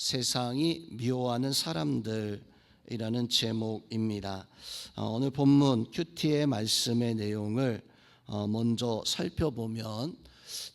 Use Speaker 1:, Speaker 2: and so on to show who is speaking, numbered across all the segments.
Speaker 1: 세상이 미워하는 사람들이라는 제목입니다. 오늘 본문 큐티의 말씀의 내용을 먼저 살펴보면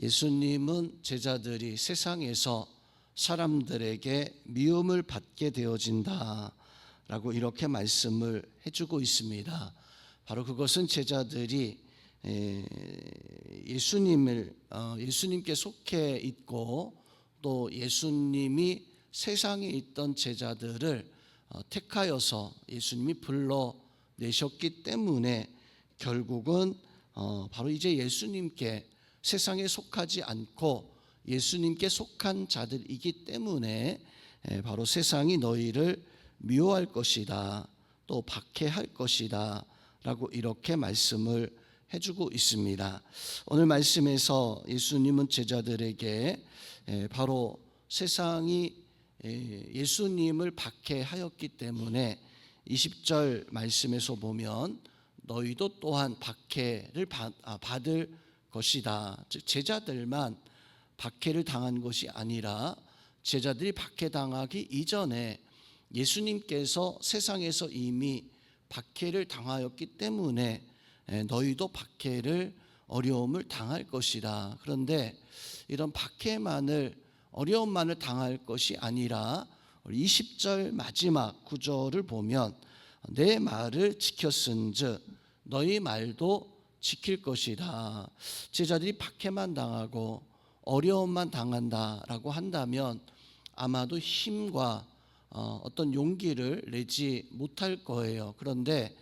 Speaker 1: 예수님은 제자들이 세상에서 사람들에게 미움을 받게 되어진다라고 이렇게 말씀을 해주고 있습니다. 바로 그것은 제자들이 예수님께 속해 있고 또 예수님이 세상에 있던 제자들을 택하여서 예수님이 불러내셨기 때문에 결국은 바로 이제 예수님께 세상에 속하지 않고 예수님께 속한 자들이기 때문에 바로 세상이 너희를 미워할 것이다, 또 박해할 것이다 라고 이렇게 말씀을 해주고 있습니다. 오늘 말씀에서 예수님은 제자들에게 바로 세상이 예수님을 박해하였기 때문에 20절 말씀에서 보면 너희도 또한 박해를 받을 것이다. 즉 제자들만 박해를 당한 것이 아니라 제자들이 박해당하기 이전에 예수님께서 세상에서 이미 박해를 당하였기 때문에 너희도 박해를 어려움을 당할 것이다. 그런데 이런 박해만을 어려움만을 당할 것이 아니라 20절 마지막 구절을 보면 내 말을 지켰은즉 너희 말도 지킬 것이다. 제자들이 박해만 당하고 어려움만 당한다라고 한다면 아마도 힘과 어떤 용기를 내지 못할 거예요. 그런데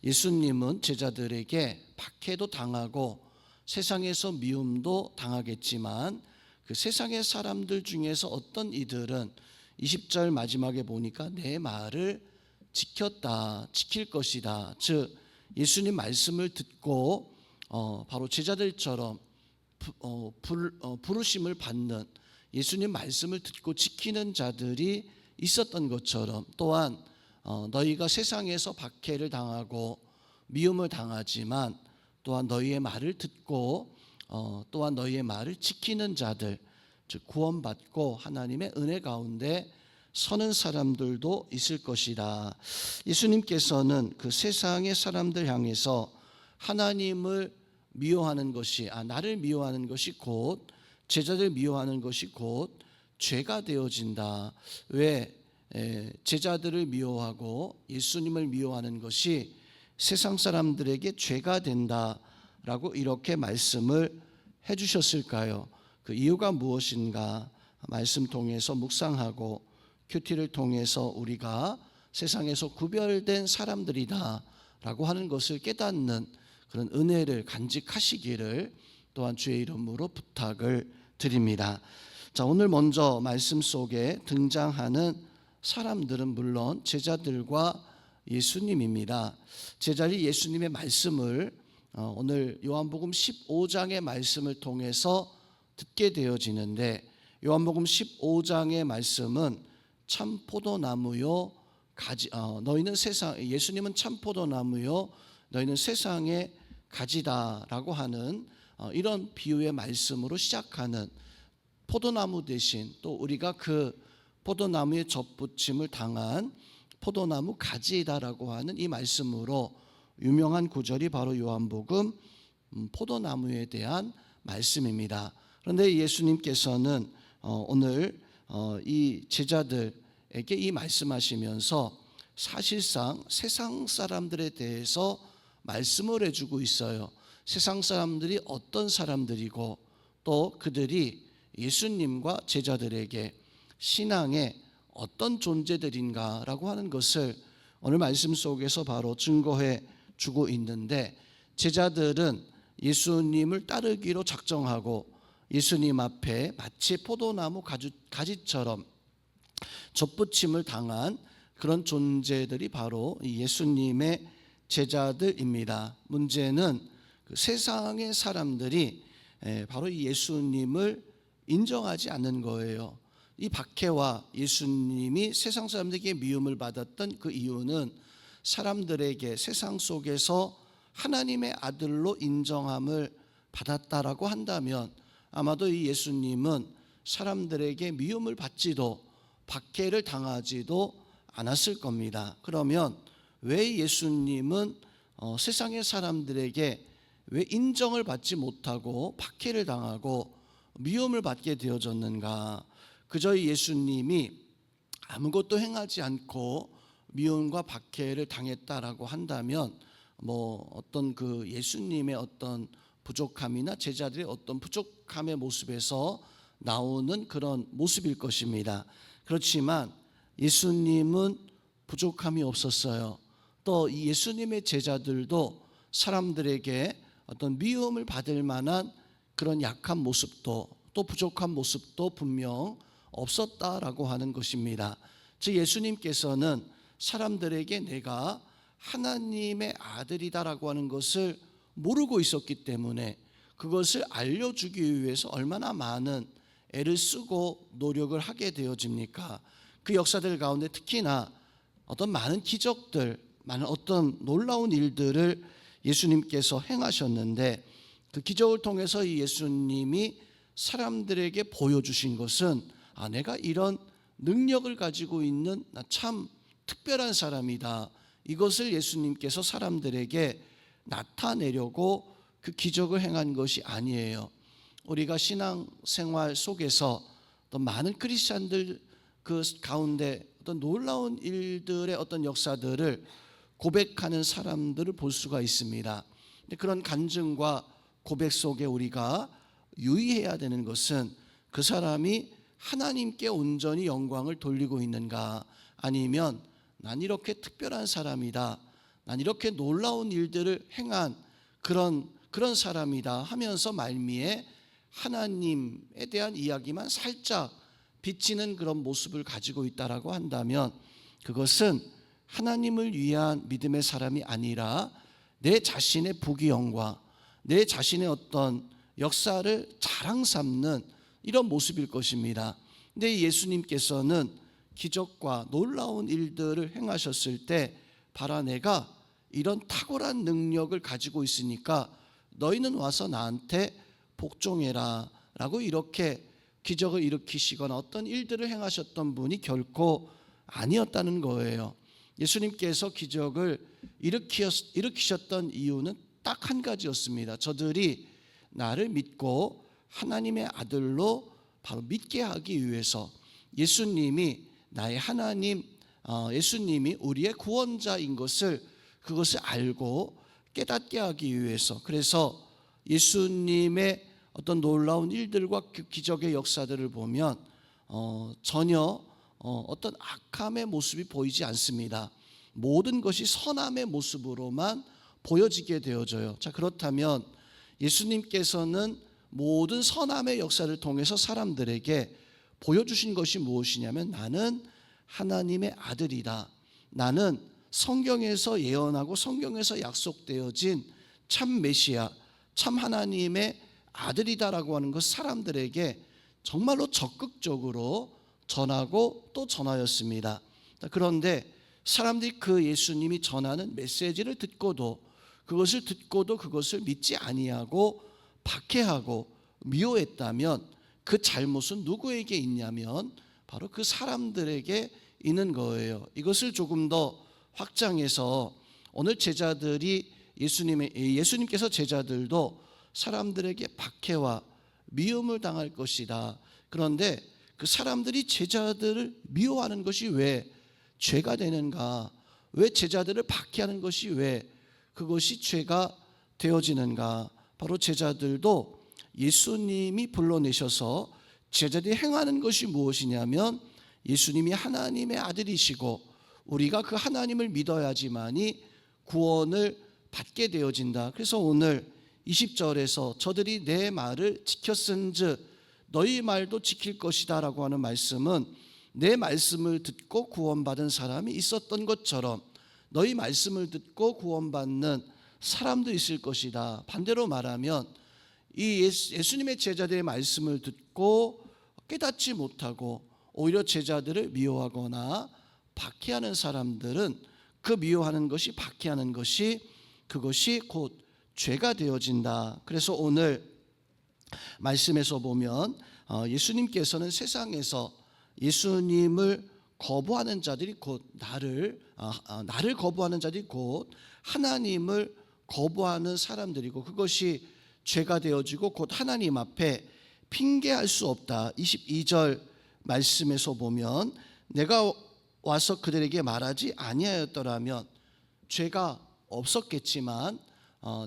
Speaker 1: 예수님은 제자들에게 박해도 당하고 세상에서 미움도 당하겠지만 그 세상의 사람들 중에서 어떤 이들은 20절 마지막에 보니까 내 말을 지켰다, 지킬 것이다. 즉 예수님 말씀을 듣고 바로 제자들처럼 부르심을 받는 예수님 말씀을 듣고 지키는 자들이 있었던 것처럼 또한 너희가 세상에서 박해를 당하고 미움을 당하지만 또한 너희의 말을 듣고 또한 너희의 말을 지키는 자들, 즉 구원받고 하나님의 은혜 가운데 서는 사람들도 있을 것이다. 예수님께서는 그 세상의 사람들 향해서 하나님을 미워하는 것이 나를 미워하는 것이 곧 제자들 미워하는 것이 곧 죄가 되어진다. 왜 제자들을 미워하고 예수님을 미워하는 것이 세상 사람들에게 죄가 된다라고 이렇게 말씀을 해주셨을까요? 그 이유가 무엇인가 말씀 통해서 묵상하고 큐티를 통해서 우리가 세상에서 구별된 사람들이다 라고 하는 것을 깨닫는 그런 은혜를 간직하시기를 또한 주의 이름으로 부탁을 드립니다. 자, 오늘 먼저 말씀 속에 등장하는 사람들은 물론 제자들과 예수님입니다. 제자들이 예수님의 말씀을 오늘 요한복음 15장의 말씀을 통해서 듣게 되어지는데 요한복음 15장의 말씀은 참 포도나무요 너희는 예수님은 참 포도나무요 너희는 세상의 가지다라고 하는 이런 비유의 말씀으로 시작하는 포도나무 대신 또 우리가 그 포도나무에 접붙임을 당한 포도나무 가지다라고 하는 이 말씀으로 유명한 구절이 바로 요한복음 포도나무에 대한 말씀입니다. 그런데 예수님께서는 오늘 이 제자들에게 이 말씀하시면서 사실상 세상 사람들에 대해서 말씀을 해주고 있어요. 세상 사람들이 어떤 사람들이고 또 그들이 예수님과 제자들에게 신앙의 어떤 존재들인가라고 하는 것을 오늘 말씀 속에서 바로 증거해 주고 있는데 제자들은 예수님을 따르기로 작정하고 예수님 앞에 마치 포도나무 가지처럼 접붙임을 당한 그런 존재들이 바로 예수님의 제자들입니다. 문제는 그 세상의 사람들이 바로 이 예수님을 인정하지 않는 거예요. 이 박해와 예수님이 세상 사람들에게 미움을 받았던 그 이유는 사람들에게 세상 속에서 하나님의 아들로 인정함을 받았다라고 한다면 아마도 이 예수님은 사람들에게 미움을 받지도 박해를 당하지도 않았을 겁니다. 그러면 왜 예수님은 세상의 사람들에게 왜 인정을 받지 못하고 박해를 당하고 미움을 받게 되어졌는가? 그저 예수님이 아무것도 행하지 않고 미움과 박해를 당했다라고 한다면 어떤 그 예수님의 어떤 부족함이나 제자들의 어떤 부족함의 모습에서 나오는 그런 모습일 것입니다. 그렇지만 예수님은 부족함이 없었어요. 또 이 예수님의 제자들도 사람들에게 어떤 미움을 받을 만한 그런 약한 모습도 또 부족한 모습도 분명 없었다라고 하는 것입니다. 즉 예수님께서는 사람들에게 내가 하나님의 아들이다라고 하는 것을 모르고 있었기 때문에 그것을 알려주기 위해서 얼마나 많은 애를 쓰고 노력을 하게 되어집니까? 그 역사들 가운데 특히나 어떤 많은 기적들, 많은 어떤 놀라운 일들을 예수님께서 행하셨는데 그 기적을 통해서 이 예수님이 사람들에게 보여주신 것은 내가 이런 능력을 가지고 있는 참 특별한 사람이다. 이것을 예수님께서 사람들에게 나타내려고 그 기적을 행한 것이 아니에요. 우리가 신앙생활 속에서 또 많은 크리스찬들 그 가운데 어떤 놀라운 일들의 어떤 역사들을 고백하는 사람들을 볼 수가 있습니다. 그런 간증과 고백 속에 우리가 유의해야 되는 것은 그 사람이 하나님께 온전히 영광을 돌리고 있는가, 아니면 난 이렇게 특별한 사람이다, 난 이렇게 놀라운 일들을 행한 그런 사람이다 하면서 말미에 하나님에 대한 이야기만 살짝 비치는 그런 모습을 가지고 있다라고 한다면 그것은 하나님을 위한 믿음의 사람이 아니라 내 자신의 부귀영화, 내 자신의 어떤 역사를 자랑 삼는 이런 모습일 것입니다. 근데 예수님께서는 기적과 놀라운 일들을 행하셨을 때 바라 내가 이런 탁월한 능력을 가지고 있으니까 너희는 와서 나한테 복종해라 라고 이렇게 기적을 일으키시거나 어떤 일들을 행하셨던 분이 결코 아니었다는 거예요. 예수님께서 기적을 일으키셨던 이유는 딱 한 가지였습니다. 저들이 나를 믿고 하나님의 아들로 바로 믿게 하기 위해서, 예수님이 나의 하나님, 예수님이 우리의 구원자인 그것을 알고 깨닫게 하기 위해서, 그래서 예수님의 어떤 놀라운 일들과 그 기적의 역사들을 보면 전혀 어떤 악함의 모습이 보이지 않습니다. 모든 것이 선함의 모습으로만 보여지게 되어져요. 자, 그렇다면 예수님께서는 모든 선함의 역사를 통해서 사람들에게 보여주신 것이 무엇이냐면 나는 하나님의 아들이다. 나는 성경에서 예언하고 성경에서 약속되어진 참 메시아, 참 하나님의 아들이다라고 하는 것 사람들에게 정말로 적극적으로 전하고 또 전하였습니다. 그런데 사람들이 그 예수님이 전하는 메시지를 듣고도 그것을 믿지 아니하고 박해하고 미워했다면 그 잘못은 누구에게 있냐면 바로 그 사람들에게 있는 거예요. 이것을 조금 더 확장해서 오늘 제자들이 예수님께서 제자들도 사람들에게 박해와 미움을 당할 것이다. 그런데 그 사람들이 제자들을 미워하는 것이 왜 죄가 되는가? 왜 제자들을 박해하는 것이 왜 그것이 죄가 되어지는가? 바로 제자들도 예수님이 불러내셔서 제자들이 행하는 것이 무엇이냐면 예수님이 하나님의 아들이시고 우리가 그 하나님을 믿어야지만이 구원을 받게 되어진다. 그래서 오늘 20절에서 저들이 내 말을 지켰은즉 너희 말도 지킬 것이다 라고 하는 말씀은 내 말씀을 듣고 구원받은 사람이 있었던 것처럼 너희 말씀을 듣고 구원받는 사람도 있을 것이다. 반대로 말하면 이 예수님의 제자들의 말씀을 듣고 깨닫지 못하고 오히려 제자들을 미워하거나 박해하는 사람들은 그 미워하는 것이 박해하는 것이 그것이 곧 죄가 되어진다. 그래서 오늘 말씀에서 보면 예수님께서는 세상에서 예수님을 거부하는 자들이 곧 나를 거부하는 자들이 곧 하나님을 거부하는 사람들이고, 그것이 죄가 되어지고 곧 하나님 앞에 핑계할 수 없다. 22절 말씀에서 보면 내가 와서 그들에게 말하지 아니하였더라면, 죄가 없었겠지만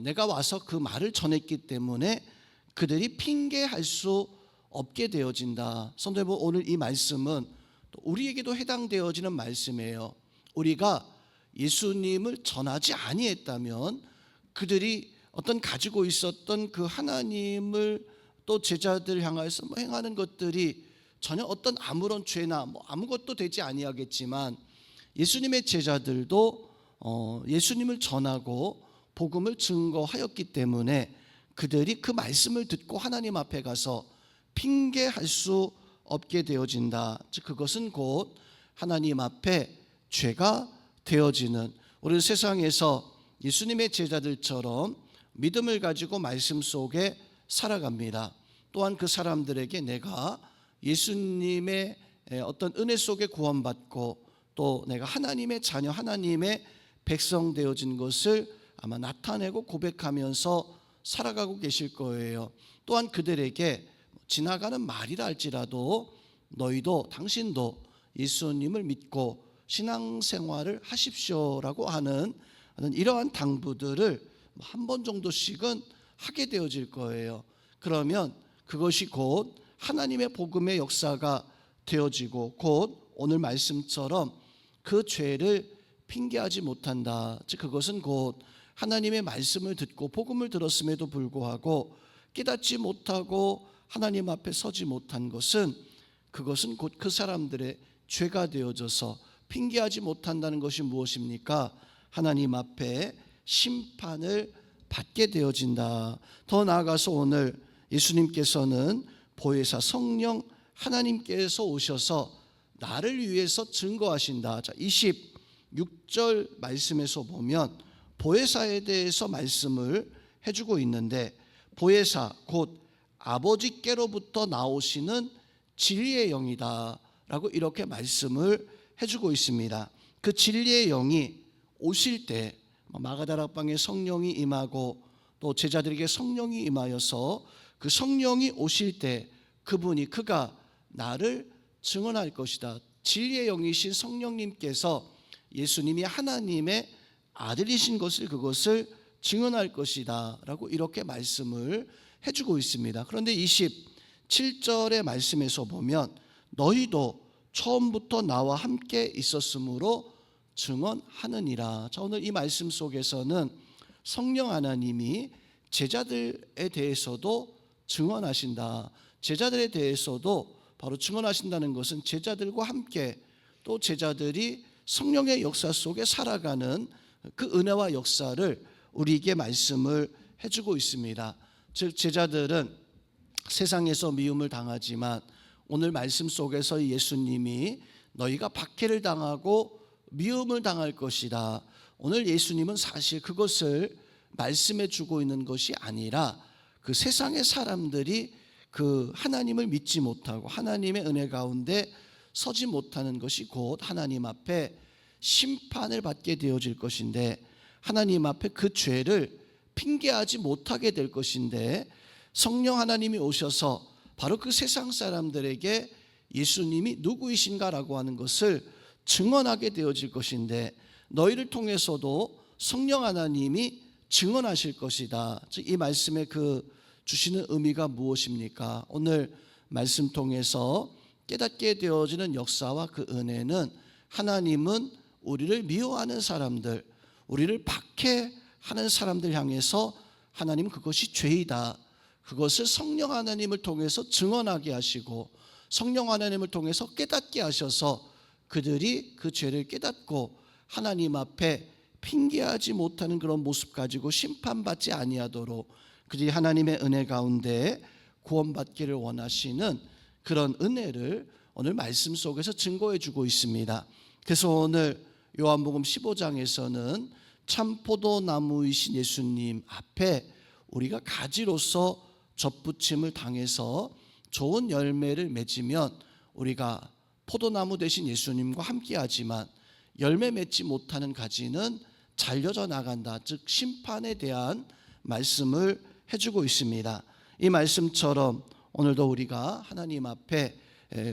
Speaker 1: 내가 와서 그 말을 전했기 때문에 그들이 핑계할 수 없게 되어진다. 성도 여러분, 오늘 이 말씀은 또 우리에게도 해당되어지는 말씀이에요. 우리가 예수님을 전하지 아니했다면 그들이 어떤 가지고 있었던 그 하나님을 또 제자들 향해서 행하는 것들이 전혀 어떤 아무런 죄나 아무것도 되지 아니하겠지만, 예수님의 제자들도 예수님을 전하고 복음을 증거하였기 때문에 그들이 그 말씀을 듣고 하나님 앞에 가서 핑계할 수 없게 되어진다. 즉 그것은 곧 하나님 앞에 죄가 되어지는, 우리 세상에서 예수님의 제자들처럼 믿음을 가지고 말씀 속에 살아갑니다. 또한 그 사람들에게 내가 예수님의 어떤 은혜 속에 구원받고 또 내가 하나님의 자녀, 하나님의 백성 되어진 것을 아마 나타내고 고백하면서 살아가고 계실 거예요. 또한 그들에게 지나가는 말이라 할지라도 너희도 당신도 예수님을 믿고 신앙생활을 하십시오라고 하는 이러한 당부들을 한 번 정도씩은 하게 되어질 거예요. 그러면 그것이 곧 하나님의 복음의 역사가 되어지고 곧 오늘 말씀처럼 그 죄를 핑계하지 못한다. 즉 그것은 곧 하나님의 말씀을 듣고 복음을 들었음에도 불구하고 깨닫지 못하고 하나님 앞에 서지 못한 것은, 그것은 곧 그 사람들의 죄가 되어져서 핑계하지 못한다는 것이 무엇입니까? 하나님 앞에 심판을 받게 되어진다. 더 나아가서 오늘 예수님께서는 보혜사 성령 하나님께서 오셔서 나를 위해서 증거하신다. 자, 26절 말씀에서 보면 보혜사에 대해서 말씀을 해주고 있는데, 보혜사 곧 아버지께로부터 나오시는 진리의 영이다 라고 이렇게 말씀을 해주고 있습니다. 그 진리의 영이 오실 때 마가다락방에 성령이 임하고 또 제자들에게 성령이 임하여서 그 성령이 오실 때 그가 나를 증언할 것이다. 진리의 영이신 성령님께서 예수님이 하나님의 아들이신 것을, 그것을 증언할 것이다 라고 이렇게 말씀을 해주고 있습니다. 그런데 27절의 말씀에서 보면 너희도 처음부터 나와 함께 있었으므로 증언하느니라. 자, 오늘 이 말씀 속에서는 성령 하나님이 제자들에 대해서도 증언하신다. 제자들에 대해서도 바로 증언하신다는 것은 제자들과 함께 또 제자들이 성령의 역사 속에 살아가는 그 은혜와 역사를 우리에게 말씀을 해주고 있습니다. 즉 제자들은 세상에서 미움을 당하지만 오늘 말씀 속에서 예수님이 너희가 박해를 당하고 미움을 당할 것이다. 오늘 예수님은 사실 그것을 말씀해 주고 있는 것이 아니라 그 세상의 사람들이 그 하나님을 믿지 못하고 하나님의 은혜 가운데 서지 못하는 것이 곧 하나님 앞에 심판을 받게 되어질 것인데, 하나님 앞에 그 죄를 핑계하지 못하게 될 것인데, 성령 하나님이 오셔서 바로 그 세상 사람들에게 예수님이 누구이신가라고 하는 것을 증언하게 되어질 것인데, 너희를 통해서도 성령 하나님이 증언하실 것이다. 즉 이 말씀의 그 주시는 의미가 무엇입니까? 오늘 말씀 통해서 깨닫게 되어지는 역사와 그 은혜는, 하나님은 우리를 미워하는 사람들, 우리를 박해하는 사람들 향해서 하나님은 그것이 죄이다, 그것을 성령 하나님을 통해서 증언하게 하시고 성령 하나님을 통해서 깨닫게 하셔서 그들이 그 죄를 깨닫고 하나님 앞에 핑계하지 못하는 그런 모습 가지고 심판받지 아니하도록 그들이 하나님의 은혜 가운데 구원받기를 원하시는 그런 은혜를 오늘 말씀 속에서 증거해 주고 있습니다. 그래서 오늘 요한복음 15장에서는 참 포도나무이신 예수님 앞에 우리가 가지로서 접붙임을 당해서 좋은 열매를 맺으면 우리가 포도나무 대신 예수님과 함께하지만 열매 맺지 못하는 가지는 잘려져 나간다. 즉 심판에 대한 말씀을 해주고 있습니다. 이 말씀처럼 오늘도 우리가 하나님 앞에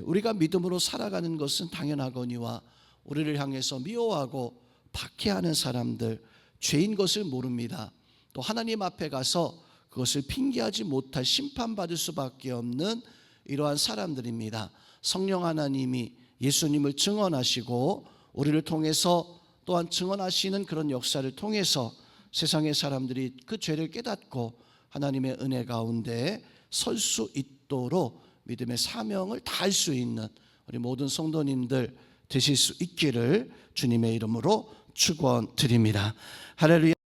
Speaker 1: 우리가 믿음으로 살아가는 것은 당연하거니와 우리를 향해서 미워하고 박해하는 사람들, 죄인 것을 모릅니다. 또 하나님 앞에 가서 그것을 핑계하지 못할 심판받을 수밖에 없는 이러한 사람들입니다. 성령 하나님이 예수님을 증언하시고 우리를 통해서 또한 증언하시는 그런 역사를 통해서 세상의 사람들이 그 죄를 깨닫고 하나님의 은혜 가운데 설 수 있도록 믿음의 사명을 다할 수 있는 우리 모든 성도님들 되실 수 있기를 주님의 이름으로 축원드립니다. 할렐루야.